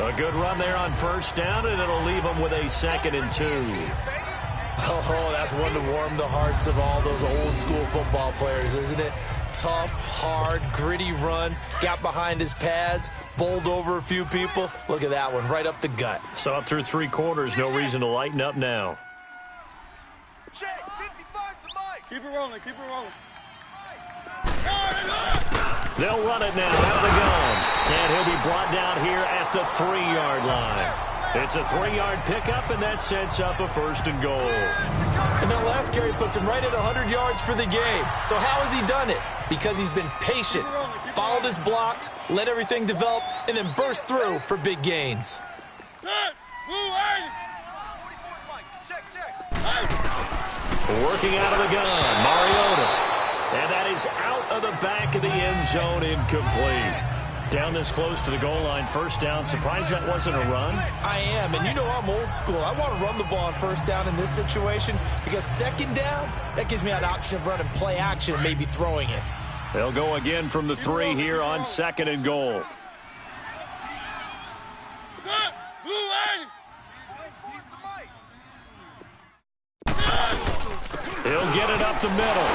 A good run there on first down, and it'll leave them with a 2nd and 2. Oh, that's one to warm the hearts of all those old-school football players, isn't it? Tough, hard, gritty run. Got behind his pads, bowled over a few people. Look at that one, right up the gut. So up through 3 quarters, no reason to lighten up now. Keep it rolling, keep it rolling. They'll run it now out of the gun. And he'll be brought down here at the 3-yard line. It's a 3-yard pickup, and that sets up a 1st and goal. And that last carry puts him right at 100 yards for the game. So how has he done it? Because he's been patient, followed his blocks, let everything develop, and then burst through for big gains. Working out of the gun, Mariota. And that is out of the back of the end zone, incomplete. Down this close to the goal line, first down. Surprised that wasn't a run? I am, and you know I'm old school. I want to run the ball on first down in this situation because 2nd down, that gives me an option of running play action and maybe throwing it. They'll go again from the 3 here on 2nd and goal. He'll get it up the middle.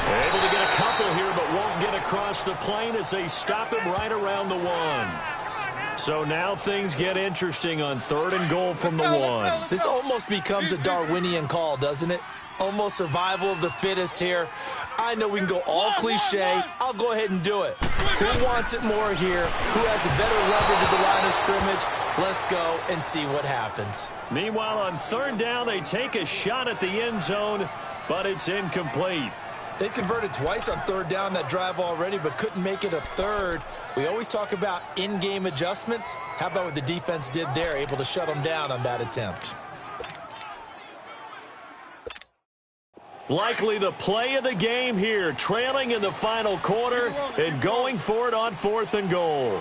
They're able to get a couple here, but won't get across the plane as they stop him right around the 1. So now things get interesting on 3rd and goal from the 1. This almost becomes a Darwinian call, doesn't it? Almost survival of the fittest here. I know we can go all cliche. I'll go ahead and do it. Who wants it more here? Who has a better leverage at the line of scrimmage? Let's go and see what happens. Meanwhile, on 3rd down, they take a shot at the end zone, but it's incomplete. They converted twice on 3rd down that drive already, but couldn't make it a 3rd. We always talk about in-game adjustments. How about what the defense did there, able to shut them down on that attempt? Likely the play of the game here, trailing in the final quarter and going for it on 4th and goal.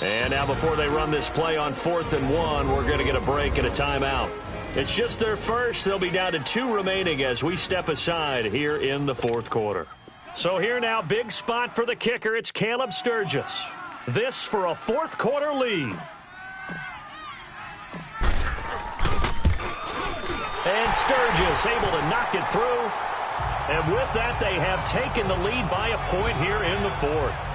And now before they run this play on 4th and 1, we're going to get a break and a timeout. It's just their first. They'll be down to 2 remaining as we step aside here in the 4th quarter. So here now, big spot for the kicker. It's Caleb Sturgis. This for a 4th quarter lead. And Sturgis able to knock it through. And with that, they have taken the lead by a point here in the 4th.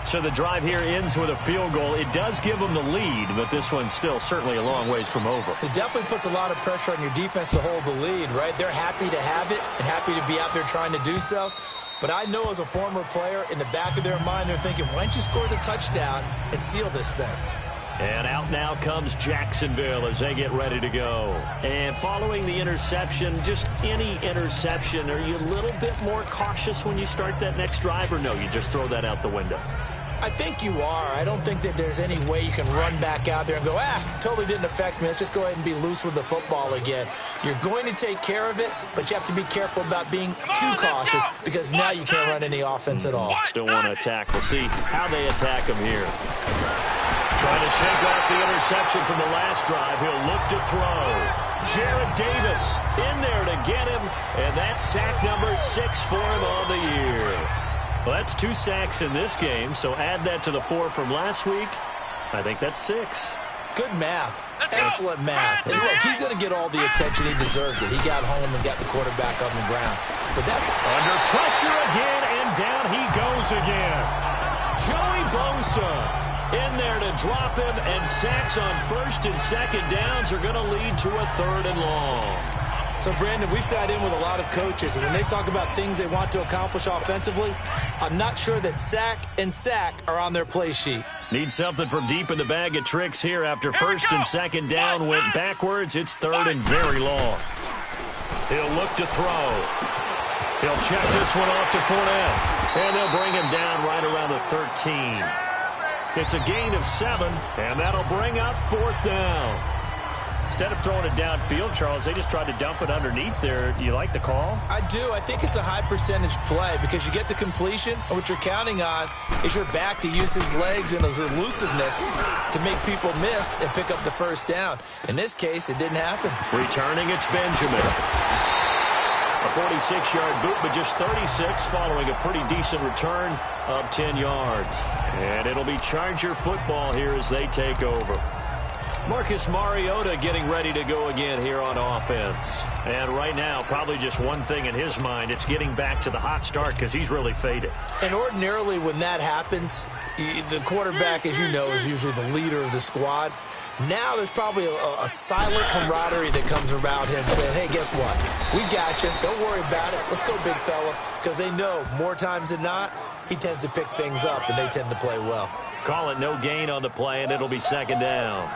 So the drive here ends with a field goal. It does give them the lead, but this one's still certainly a long ways from over. It definitely puts a lot of pressure on your defense to hold the lead, right? They're happy to have it and happy to be out there trying to do so. But I know as a former player, in the back of their mind, they're thinking, why don't you score the touchdown and seal this thing? And out now comes Jacksonville as they get ready to go. And following the interception, just any interception, are you a little bit more cautious when you start that next drive, or no, you just throw that out the window? I think you are. I don't think that there's any way you can run back out there and go, totally didn't affect me. Let's just go ahead and be loose with the football again. You're going to take care of it, but you have to be careful about being too cautious because now you can't run any offense at all. Still want to attack. We'll see how they attack him here. Trying to shake off the interception from the last drive. He'll look to throw. Jared Davis in there to get him, and that's sack number 6 for him on the year. Well, that's 2 sacks in this game, so add that to the 4 from last week. I think that's 6. Good math. Let's go. Excellent math. And look, he's going to get all the attention. He deserves it. He got home and got the quarterback on the ground. But that's under pressure again, and down he goes again. Joey Bosa in there to drop him, and sacks on first and second downs are going to lead to a 3rd and long. So, Brandon, we sat in with a lot of coaches, and when they talk about things they want to accomplish offensively, I'm not sure that sack and sack are on their play sheet. Need something from deep in the bag of tricks here after first and second down went backwards. It's 3rd and very long. He'll look to throw. He'll check this one off to Fournette, and they'll bring him down right around the 13. It's a gain of 7, and that'll bring up 4th down. Instead of throwing it downfield, Charles, they just tried to dump it underneath there. Do you like the call? I do. I think it's a high percentage play because you get the completion, and what you're counting on is your back to use his legs and his elusiveness to make people miss and pick up the first down. In this case, it didn't happen. Returning, it's Benjamin. A 46-yard boot, but just 36 following a pretty decent return of 10 yards. And it'll be Charger football here as they take over. Marcus Mariota getting ready to go again here on offense. And right now, probably just one thing in his mind. It's getting back to the hot start because he's really faded. And ordinarily when that happens, the quarterback, as you know, is usually the leader of the squad. Now there's probably a silent camaraderie that comes about him saying, hey, guess what? We got you. Don't worry about it. Let's go, big fella. Because they know more times than not, he tends to pick things up, and they tend to play well. Call it no gain on the play, and it'll be 2nd down.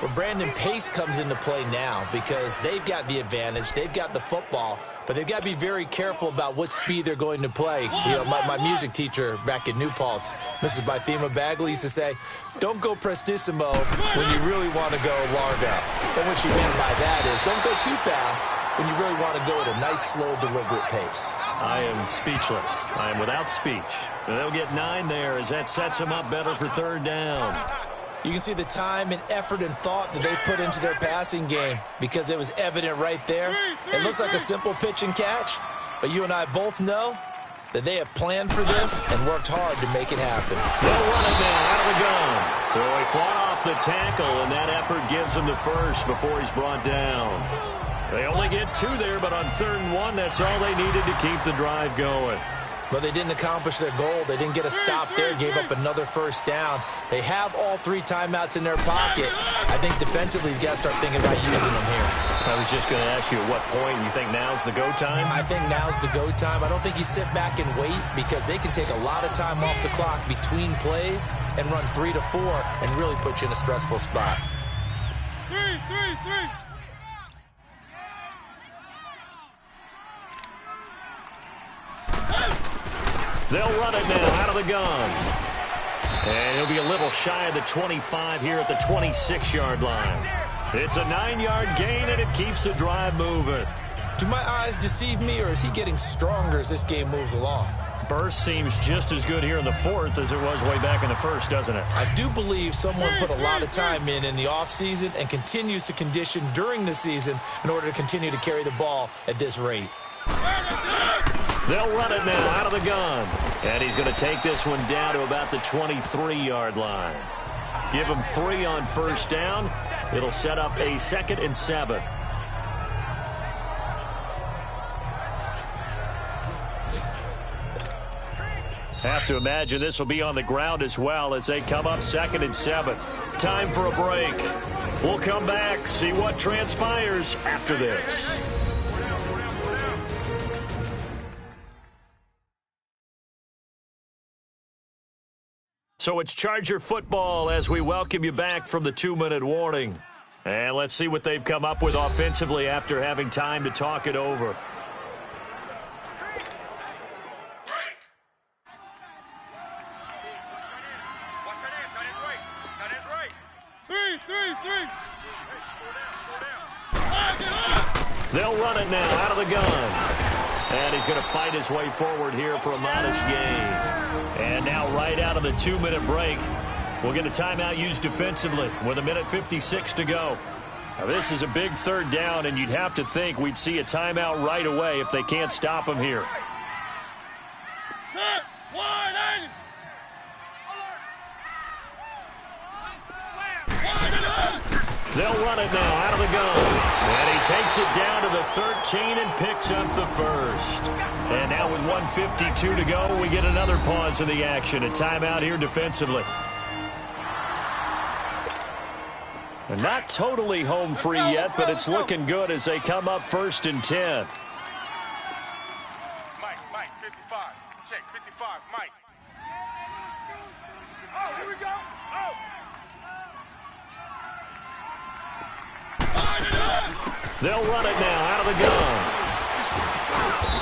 Well, Brandon, pace comes into play now because they've got the advantage. They've got the football, but they've got to be very careful about what speed they're going to play. You know, my music teacher back in New Paltz, Mrs. Bythema Bagley, used to say, don't go prestissimo when you really want to go largo. And what she meant by that is don't go too fast when you really want to go at a nice, slow, deliberate pace. I am speechless. I am without speech. And they'll get 9 there as that sets them up better for 3rd down. You can see the time and effort and thought that they put into their passing game because it was evident right there. It looks like a simple pitch and catch, but you and I both know that they have planned for this and worked hard to make it happen. They'll run it now out of the gun. So he fought off the tackle, and that effort gives him the first before he's brought down. They only get 2 there, but on 3rd and 1, that's all they needed to keep the drive going. But they didn't accomplish their goal. They didn't get a stop there, gave up another first down. They have all 3 timeouts in their pocket. I think defensively, you've got to start thinking about using them here. I was just going to ask you at what point you think now's the go time? I think now's the go time. I don't think you sit back and wait because they can take a lot of time off the clock between plays and run 3 to 4 and really put you in a stressful spot. 3. They'll run it now out of the gun. And he'll be a little shy of the 25 here at the 26-yard line. It's a 9-yard gain, and it keeps the drive moving. Do my eyes deceive me, or is he getting stronger as this game moves along? Burst seems just as good here in the 4th as it was way back in the 1st, doesn't it? I do believe someone put a lot of time in the offseason and continues to condition during the season in order to continue to carry the ball at this rate. They'll run it now out of the gun. And he's going to take this one down to about the 23-yard line. Give him 3 on first down. It'll set up a 2nd and 7. Have to imagine this will be on the ground as well as they come up 2nd and 7. Time for a break. We'll come back, see what transpires after this. So it's Charger football as we welcome you back from the 2-minute warning. And let's see what they've come up with offensively after having time to talk it over. They'll run it now out of the gun. And he's going to fight his way forward here for a modest gain. And now right out of the 2-minute break, we'll get a timeout used defensively with 1:56 to go. Now this is a big 3rd down, and you'd have to think we'd see a timeout right away if they can't stop him here. Set. 1-8. They'll run it now out of the gun. And he takes it down to the 13 and picks up the first. And now with 1:52 to go, we get another pause in the action. A timeout here defensively. And not totally home free yet, but it's looking good as they come up 1st and 10. Mike, 55. Check, 55, Mike. Oh, here we go. Oh. They'll run it now out of the gun.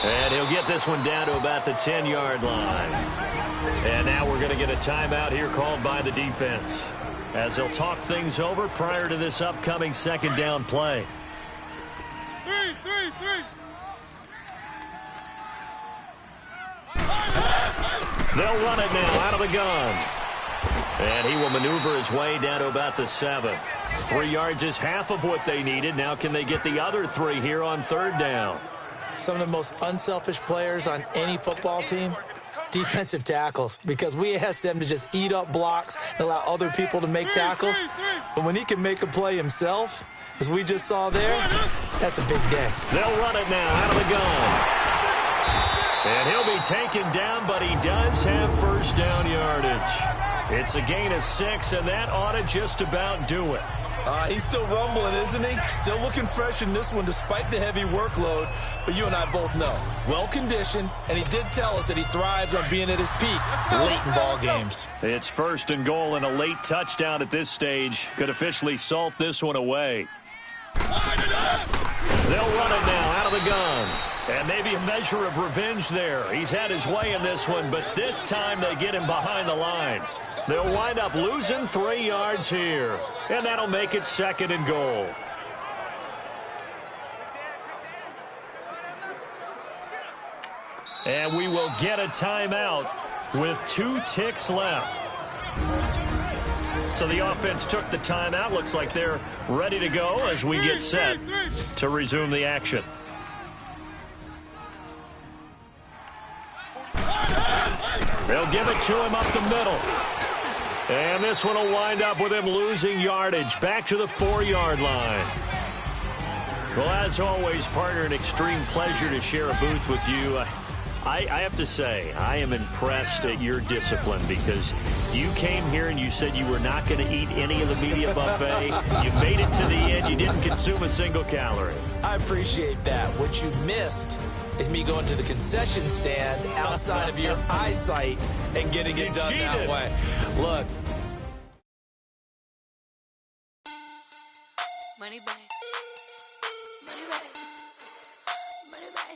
And he'll get this one down to about the 10-yard line. And now we're going to get a timeout here called by the defense, as they'll talk things over prior to this upcoming 2nd down play. 3. They'll run it now out of the gun. And he will maneuver his way down to about the 7. 3 yards is half of what they needed. Now can they get the other 3 here on 3rd down? Some of the most unselfish players on any football team, defensive tackles, because we ask them to just eat up blocks and allow other people to make tackles. But when he can make a play himself, as we just saw there, that's a big day. They'll run it now out of the gun. And he'll be taken down, but he does have 1st down yardage. It's a gain of 6, and that ought to just about do it. He's still rumbling, isn't he? Still looking fresh in this one despite the heavy workload. But you and I both know, well-conditioned, and he did tell us that he thrives on being at his peak late in ball games. It's 1st and goal, and a late touchdown at this stage could officially salt this one away. They'll run it now out of the gun. And maybe a measure of revenge there. He's had his way in this one, but this time they get him behind the line. They'll wind up losing 3 yards here, and that'll make it 2nd and goal. And we will get a timeout with 2 ticks left. So the offense took the timeout. Looks like they're ready to go as we get set to resume the action. They'll give it to him up the middle. And this one will wind up with him losing yardage back to the 4-yard line. Well, as always, partner, an extreme pleasure to share a booth with you. I have to say, I am impressed at your discipline, because you came here and you said you were not going to eat any of the media buffet. You made it to the end. You didn't consume a single calorie. I appreciate that. What you missed is me going to the concession stand outside of your eyesight and getting it done that way. Look. Money back. Money back. Money back.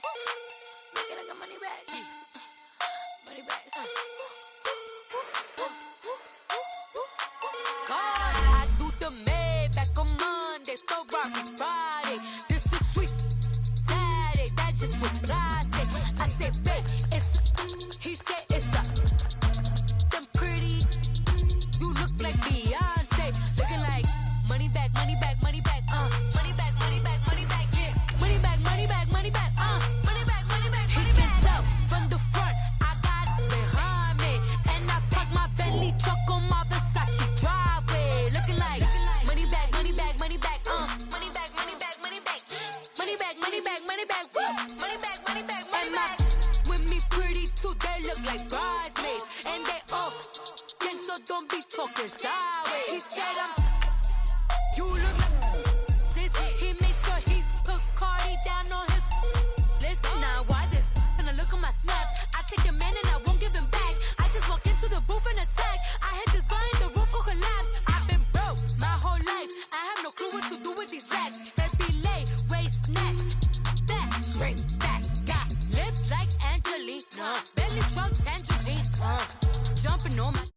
Make it like a money back. Money back. God, I do the Maybach on Monday, Ferrari Friday. This is sweet Saturday, that's just what I say. I say, babe, it's he said it's them pretty. You look like Beyonce, looking like money back, money back, money back, money back, money back, money back, yeah, money back, money back, money back, money back, money back, money back. He up from the front, I got it behind me, and I park my Bentley truck on my Versace driveway, looking like money back, money back, money back, money back, money back, money back, money back, money back, money back, money back, money back, money back. With me pretty too, they look like bridesmaids, and they all gang, so don't be talking sideways. He said you look like this. He make sure he put Cardi down on his list. Now why this? Gonna look at my snaps. I take a man and I won't give him back. I just walk into the booth and attack. I hit this guy in the roof will collapse. I've been broke my whole life. I have no clue what to do with these racks. That be lay, waist snatch, back, shrink back. Got lips like Angelina, belly truck tangerine, jumping on my.